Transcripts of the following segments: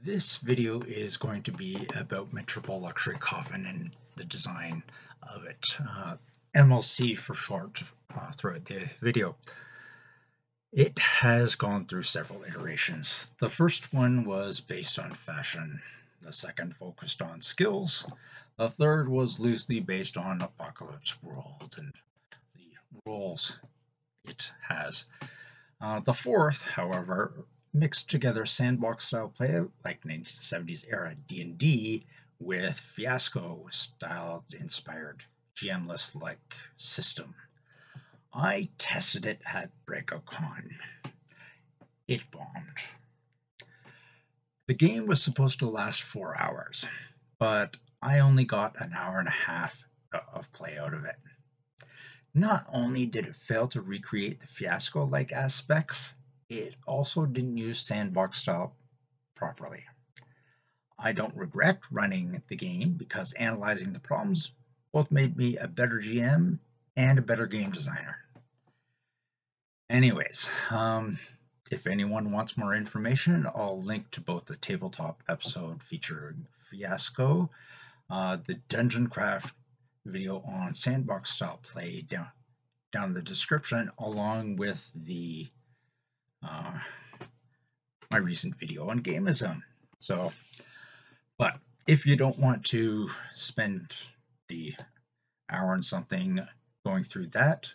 This video is going to be about Metropole Luxury Coffin and the design of it. MLC for short throughout the video. It has gone through several iterations. The first one was based on fashion. The second focused on skills. The third was loosely based on Apocalypse World and the roles it has. The fourth, however, mixed together sandbox-style play like 1970s era D&D with Fiasco-style-inspired GM-less-like system. I tested it at BreakoutCon. It bombed. The game was supposed to last 4 hours, but I only got an hour and a half of play out of it. Not only did it fail to recreate the Fiasco-like aspects, it also didn't use sandbox style properly. I don't regret running the game because analyzing the problems both made me a better GM and a better game designer. Anyways, if anyone wants more information, I'll link to both the tabletop episode featuring Fiasco, the Dungeon Craft video on sandbox style play down in the description, along with the my recent video on Gamism. But if you don't want to spend the hour and something going through that,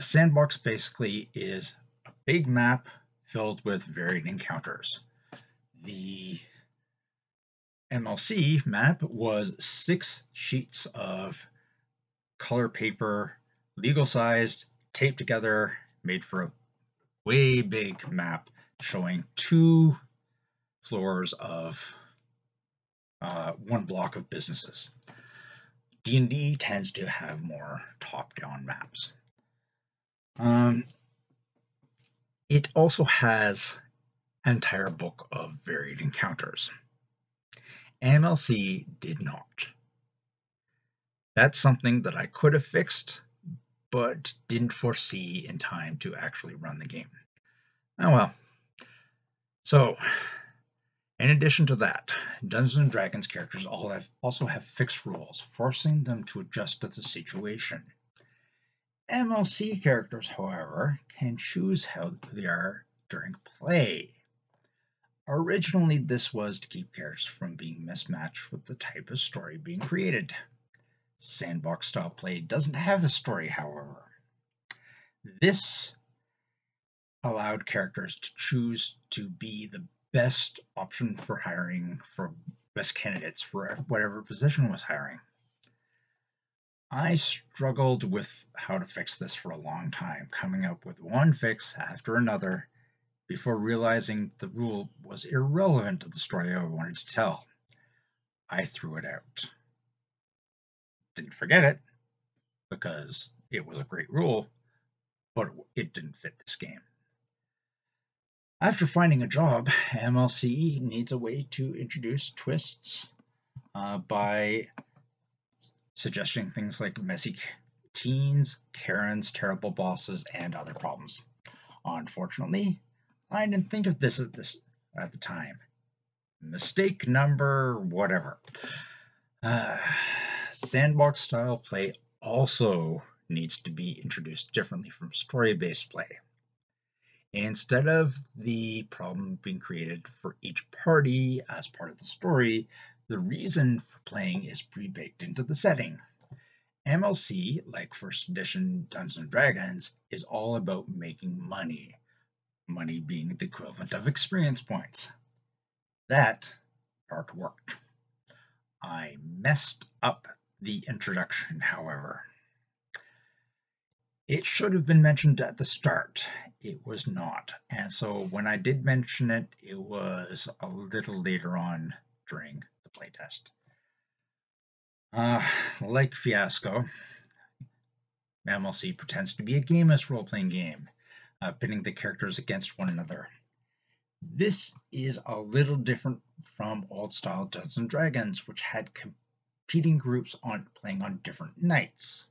Sandbox basically is a big map filled with varied encounters. The MLC map was 6 sheets of color paper, legal sized, taped together, made for a way big map showing 2 floors of 1 block of businesses. D&D tends to have more top-down maps. It also has an entire book of varied encounters. MLC did not. That's something that I could have fixed, but didn't foresee in time to actually run the game. Oh well. So, in addition to that, Dungeons & Dragons characters also have fixed rules, forcing them to adjust to the situation. MLC characters, however, can choose how they are during play. Originally, this was to keep characters from being mismatched with the type of story being created. Sandbox-style play doesn't have a story, however. This allowed characters to choose to be the best option for hiring for best candidates for whatever position was hiring. I struggled with how to fix this for a long time, coming up with one fix after another before realizing the rule was irrelevant to the story I wanted to tell. I threw it out. Didn't forget it, because it was a great rule, but it didn't fit this game. After finding a job, MLC needs a way to introduce twists by suggesting things like messy teens, Karens, terrible bosses, and other problems. Unfortunately, I didn't think of this at the time. Mistake number whatever. Sandbox style play also needs to be introduced differently from story-based play. Instead of the problem being created for each party as part of the story, the reason for playing is pre-baked into the setting. MLC, like first edition Dungeons & Dragons, is all about making money. Money being the equivalent of experience points. That part worked. I messed up the introduction, however. It should have been mentioned at the start. It was not. And so when I did mention it, it was a little later on during the playtest. Like Fiasco, MLC pretends to be a game-less role-playing game, pitting the characters against one another. This is a little different from old-style Dungeons & Dragons, which had competing groups playing on different nights.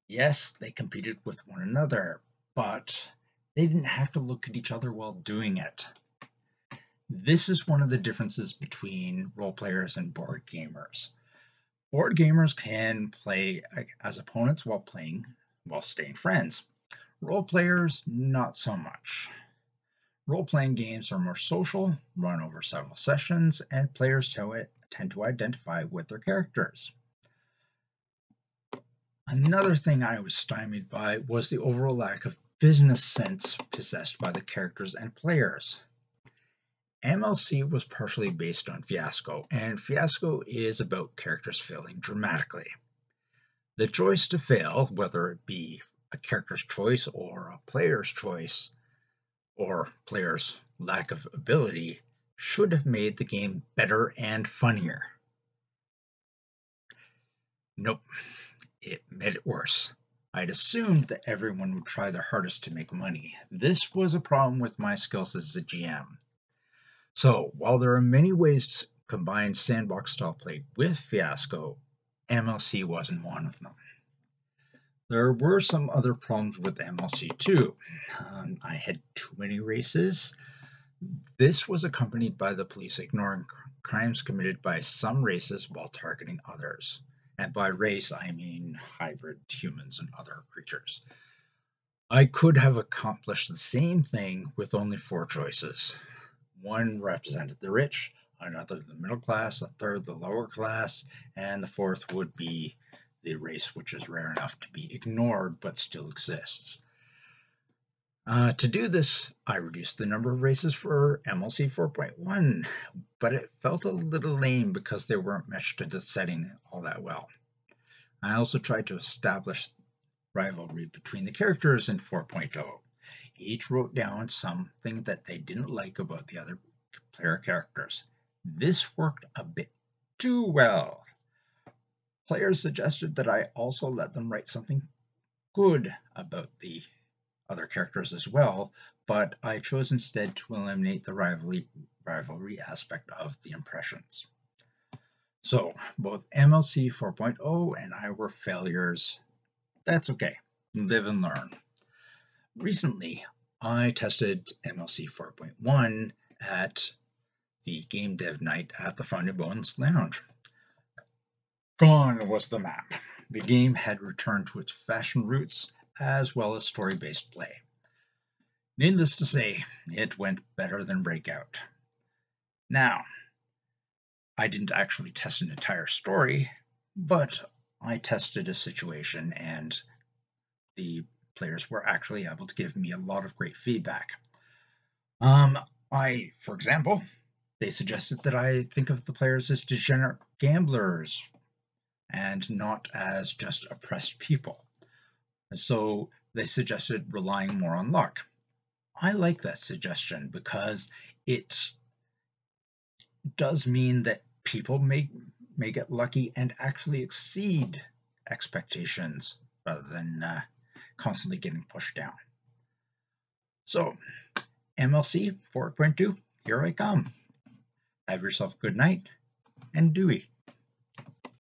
Yes, they competed with one another, but they didn't have to look at each other while doing it. This is one of the differences between role players and board gamers. Board gamers can play as opponents while staying friends. Role players, not so much. Role-playing games are more social, run over several sessions, and players tend to identify with their characters. Another thing I was stymied by was the overall lack of business sense possessed by the characters and players. MLC was partially based on Fiasco, and Fiasco is about characters failing dramatically. The choice to fail, whether it be a character's choice or a player's choice, or players' lack of ability, should have made the game better and funnier. Nope, it made it worse. I'd assumed that everyone would try their hardest to make money. This was a problem with my skills as a GM. So, while there are many ways to combine sandbox style play with Fiasco, MLC wasn't one of them. There were some other problems with MLC too. I had too many races. This was accompanied by the police ignoring crimes committed by some races while targeting others. And by race, I mean hybrid humans and other creatures. I could have accomplished the same thing with only 4 choices. One represented the rich, another the middle class, a third the lower class, and the fourth would be the race which is rare enough to be ignored but still exists. To do this, I reduced the number of races for MLC 4.1, but it felt a little lame because they weren't meshed to the setting all that well. I also tried to establish rivalry between the characters in 4.0. Each wrote down something that they didn't like about the other player characters. This worked a bit too well. Players suggested that I also let them write something good about the other characters as well, but I chose instead to eliminate the rivalry aspect of the impressions. So both MLC 4.0 and I were failures. That's okay. Live and learn. Recently, I tested MLC 4.1 at the game dev night at the Funny Bones Lounge. Gone was the map. The game had returned to its fashion roots as well as story-based play. Needless to say, it went better than Breakout. Now, I didn't actually test an entire story, but I tested a situation and the players were actually able to give me a lot of great feedback. For example, they suggested that I think of the players as degenerate gamblers and not as just oppressed people. So they suggested relying more on luck. I like that suggestion because it does mean that people may get lucky and actually exceed expectations rather than constantly getting pushed down. So, MLC 4.2, here I come. Have yourself a good night and Dewey.